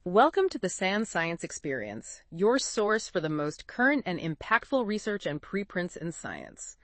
Welcome to the SAN Science Experience, your source for the most current and impactful research and preprints in science.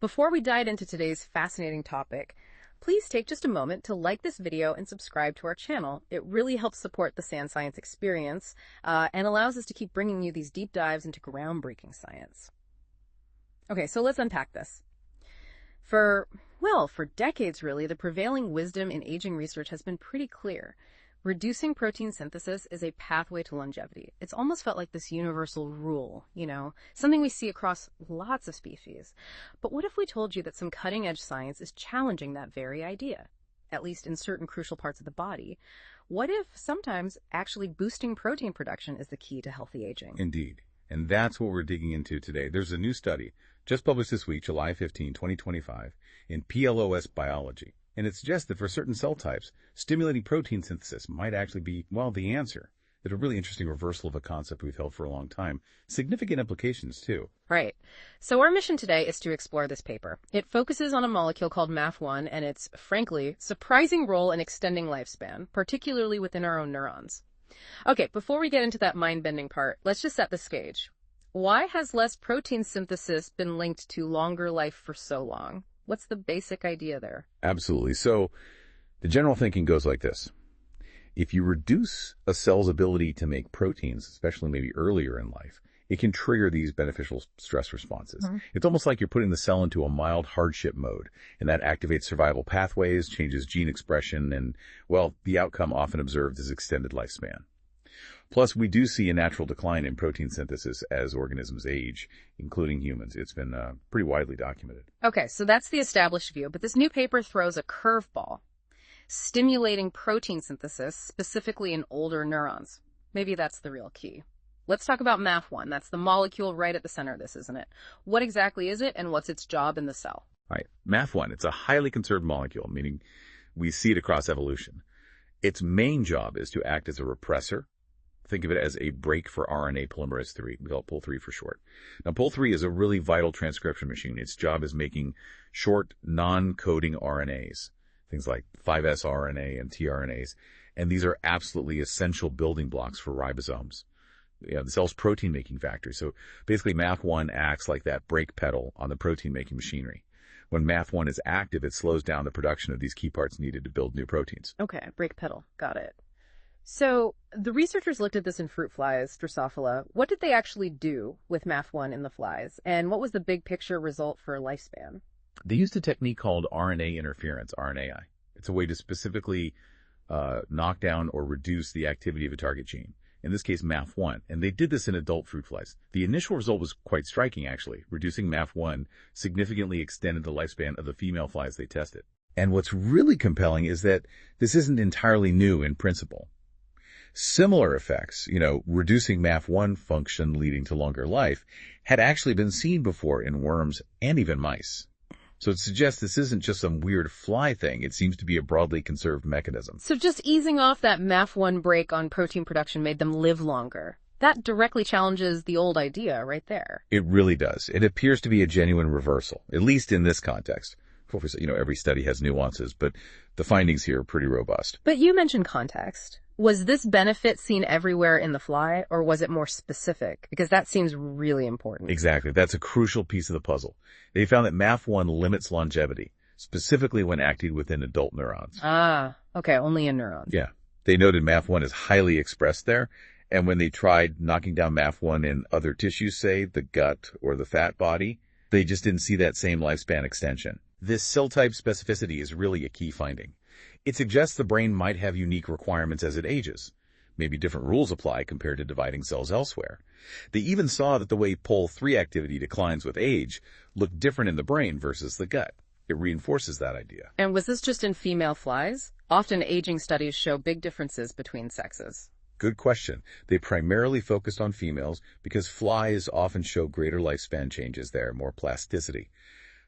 Before we dive into today's fascinating topic, please take just a moment to like this video and subscribe to our channel. It really helps support the SAN Science Experience and allows us to keep bringing you these deep dives into groundbreaking science. Okay, so let's unpack this. For decades really, the prevailing wisdom in aging research has been pretty clear. Reducing protein synthesis is a pathway to longevity. It's almost felt like this universal rule, something we see across lots of species. But what if we told you that some cutting-edge science is challenging that very idea, at least in certain crucial parts of the body? What if sometimes actually boosting protein production is the key to healthy aging? Indeed. And that's what we're digging into today. There's a new study just published this week, July 15, 2025, in Plos Biology. And it suggests that for certain cell types, stimulating protein synthesis might actually be, the answer. It's a really interesting reversal of a concept we've held for a long time. Significant implications, too. Right. So our mission today is to explore this paper. It focuses on a molecule called MAF1 and its, frankly, surprising role in extending lifespan, particularly within our own neurons. Okay, before we get into that mind-bending part, let's just set the stage. Why has less protein synthesis been linked to longer life for so long? What's the basic idea there? Absolutely. So the general thinking goes like this. If you reduce a cell's ability to make proteins, especially maybe earlier in life, it can trigger these beneficial stress responses. It's almost like you're putting the cell into a mild hardship mode, and that activates survival pathways, changes gene expression, and, the outcome often observed is extended lifespan. Plus, we do see a natural decline in protein synthesis as organisms age, including humans. It's been pretty widely documented. Okay, so that's the established view, but this new paper throws a curveball. Stimulating protein synthesis, specifically in older neurons. Maybe that's the real key. Let's talk about MAF1. That's the molecule right at the center of this, isn't it? What exactly is it, and what's its job in the cell? Right. MAF1, it's a highly conserved molecule, meaning we see it across evolution. Its main job is to act as a repressor. Think of it as a brake for RNA Polymerase III. We call it Pol III for short. Now, Pol III is a really vital transcription machine. Its job is making short, non-coding RNAs, things like 5S RNA and tRNAs. And these are absolutely essential building blocks for ribosomes. The cell's protein-making factory. So basically, MAF1 acts like that brake pedal on the protein-making machinery. When MAF1 is active, it slows down the production of these key parts needed to build new proteins. Okay, brake pedal. Got it. So the researchers looked at this in fruit flies, Drosophila. What did they actually do with MAF1 in the flies? And what was the big picture result for lifespan? They used a technique called RNA interference, RNAi. It's a way to specifically knock down or reduce the activity of a target gene, in this case MAF1. And they did this in adult fruit flies. The initial result was quite striking, actually. Reducing MAF1 significantly extended the lifespan of the female flies they tested. And what's really compelling is that this isn't entirely new in principle. Similar effects, reducing MAF1 function leading to longer life, had actually been seen before in worms and even mice. So it suggests this isn't just some weird fly thing. It seems to be a broadly conserved mechanism. So just easing off that MAF1 brake on protein production made them live longer. That directly challenges the old idea right there. It really does. It appears to be a genuine reversal, at least in this context. Every study has nuances, but the findings here are pretty robust. But you mentioned context. Was this benefit seen everywhere in the fly, or was it more specific? Because that seems really important. Exactly. That's a crucial piece of the puzzle. They found that MAF1 limits longevity, specifically when acting within adult neurons. Ah, okay, only in neurons. Yeah. They noted MAF1 is highly expressed there, and when they tried knocking down MAF1 in other tissues, say the gut or the fat body, they just didn't see that same lifespan extension. This cell type specificity is really a key finding. It suggests the brain might have unique requirements as it ages. Maybe different rules apply compared to dividing cells elsewhere. They even saw that the way Pol III activity declines with age looked different in the brain versus the gut. It reinforces that idea. And was this just in female flies? Often aging studies show big differences between sexes. Good question. They primarily focused on females because flies often show greater lifespan changes there, more plasticity.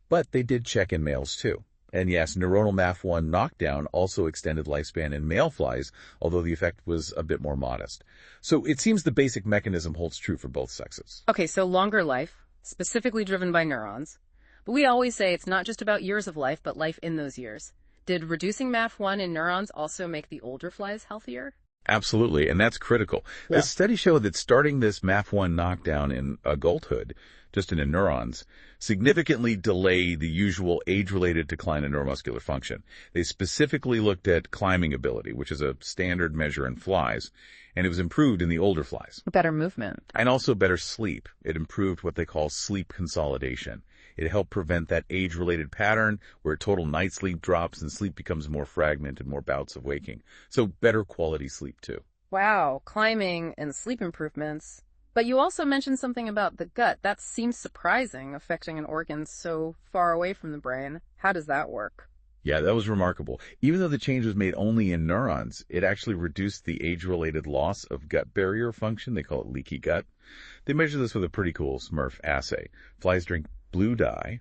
But they did check in males too. And yes, neuronal MAF1 knockdown also extended lifespan in male flies, although the effect was a bit more modest. So it seems the basic mechanism holds true for both sexes. Okay, so longer life, specifically driven by neurons. But we always say it's not just about years of life, but life in those years. Did reducing MAF1 in neurons also make the older flies healthier? Absolutely, and that's critical. Yeah. This study showed that starting this MAF1 knockdown in adulthood, just in the neurons, significantly delayed the usual age-related decline in neuromuscular function. They specifically looked at climbing ability, which is a standard measure in flies, and it was improved in the older flies. Better movement. And also better sleep. It improved what they call sleep consolidation. It helped prevent that age-related pattern where total night sleep drops and sleep becomes more fragmented, more bouts of waking. So better quality sleep, too. Wow, climbing and sleep improvements. But you also mentioned something about the gut. That seems surprising, affecting an organ so far away from the brain. How does that work? Yeah, that was remarkable. Even though the change was made only in neurons, it actually reduced the age-related loss of gut barrier function. They call it leaky gut. They measure this with a pretty cool Smurf assay. Flies drink blue dye,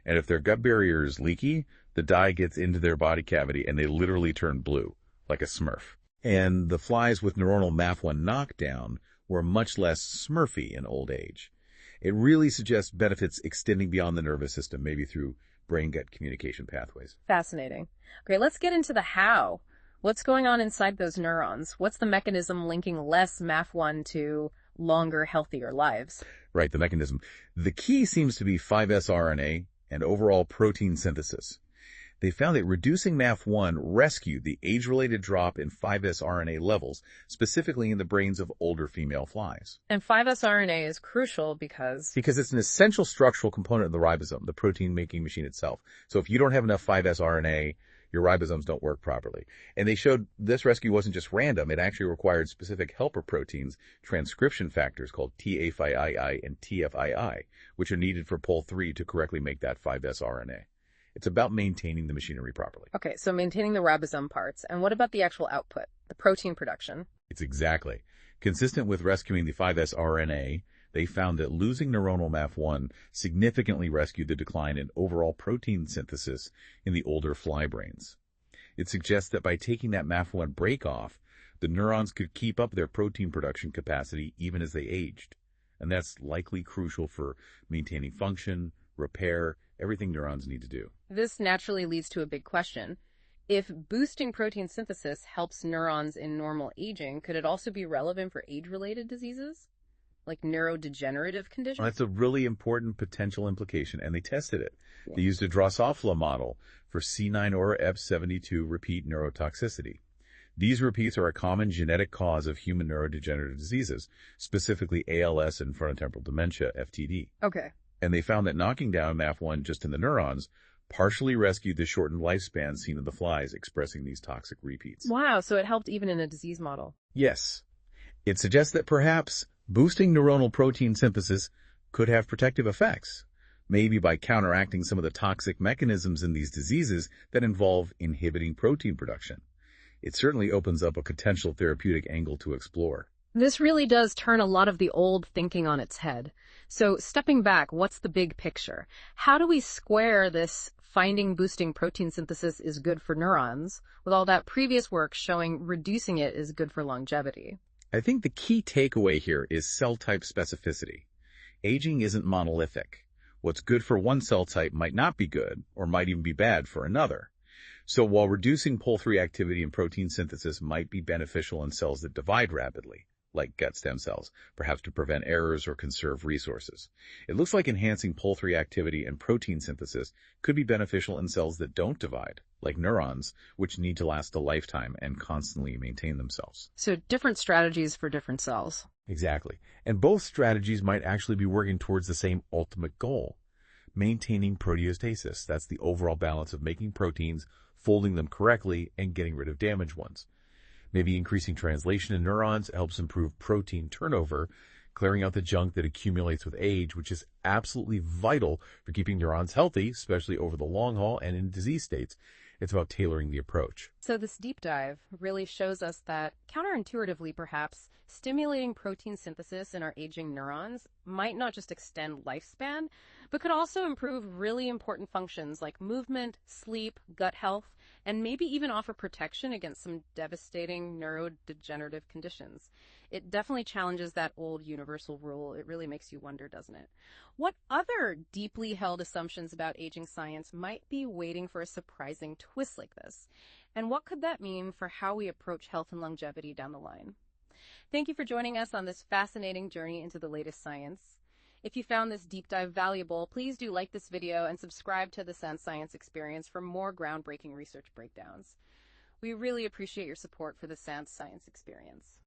and if their gut barrier is leaky, the dye gets into their body cavity and they literally turn blue, like a Smurf. And the flies with neuronal MAF1 knockdown were much less Smurfy in old age. It really suggests benefits extending beyond the nervous system, maybe through brain-gut communication pathways. Fascinating. Okay, let's get into the how. What's going on inside those neurons? What's the mechanism linking less MAF1 to longer, healthier lives? Right, the mechanism. The key seems to be 5S RNA and overall protein synthesis. They found that reducing MAF1 rescued the age-related drop in 5S RNA levels, specifically in the brains of older female flies. And 5S RNA is crucial because it's an essential structural component of the ribosome, the protein-making machine itself. So if you don't have enough 5S RNA, your ribosomes don't work properly. And they showed this rescue wasn't just random. It actually required specific helper proteins, transcription factors called TFIIIA and TFIIIC, which are needed for Pol III to correctly make that 5S RNA. It's about maintaining the machinery properly. Okay, so maintaining the ribosome parts. And what about the actual output, the protein production? It's exactly. Consistent with rescuing the 5S RNA, they found that losing neuronal MAF1 significantly rescued the decline in overall protein synthesis in the older fly brains. It suggests that by taking that MAF1 break off, the neurons could keep up their protein production capacity even as they aged. And that's likely crucial for maintaining function, repair, everything neurons need to do. This naturally leads to a big question. If boosting protein synthesis helps neurons in normal aging, could it also be relevant for age-related diseases? Like neurodegenerative conditions? Well, that's a really important potential implication, and they tested it. Yeah. They used a Drosophila model for C9orf72 repeat neurotoxicity. These repeats are a common genetic cause of human neurodegenerative diseases, specifically ALS and frontotemporal dementia, FTD. Okay. And they found that knocking down MAF1 just in the neurons partially rescued the shortened lifespan seen in the flies expressing these toxic repeats. Wow, so it helped even in a disease model. Yes. It suggests that perhaps boosting neuronal protein synthesis could have protective effects, maybe by counteracting some of the toxic mechanisms in these diseases that involve inhibiting protein production. It certainly opens up a potential therapeutic angle to explore. This really does turn a lot of the old thinking on its head. So stepping back, what's the big picture? How do we square this finding boosting protein synthesis is good for neurons with all that previous work showing reducing it is good for longevity? I think the key takeaway here is cell type specificity. Aging isn't monolithic. What's good for one cell type might not be good or might even be bad for another. So while reducing Pol III activity and protein synthesis might be beneficial in cells that divide rapidly, like gut stem cells, perhaps to prevent errors or conserve resources, it looks like enhancing Pol III activity and protein synthesis could be beneficial in cells that don't divide, like neurons, which need to last a lifetime and constantly maintain themselves. So different strategies for different cells. Exactly. And both strategies might actually be working towards the same ultimate goal, maintaining proteostasis. That's the overall balance of making proteins, folding them correctly, and getting rid of damaged ones. Maybe increasing translation in neurons helps improve protein turnover, clearing out the junk that accumulates with age, which is absolutely vital for keeping neurons healthy, especially over the long haul and in disease states. It's about tailoring the approach. So this deep dive really shows us that, counterintuitively perhaps, stimulating protein synthesis in our aging neurons might not just extend lifespan, but could also improve really important functions like movement, sleep, gut health, and maybe even offer protection against some devastating neurodegenerative conditions. It definitely challenges that old universal rule. It really makes you wonder, doesn't it? What other deeply held assumptions about aging science might be waiting for a surprising twist like this? And what could that mean for how we approach health and longevity down the line? Thank you for joining us on this fascinating journey into the latest science. If you found this deep dive valuable, please do like this video and subscribe to the Sans Science Experience for more groundbreaking research breakdowns. We really appreciate your support for the Sans Science Experience.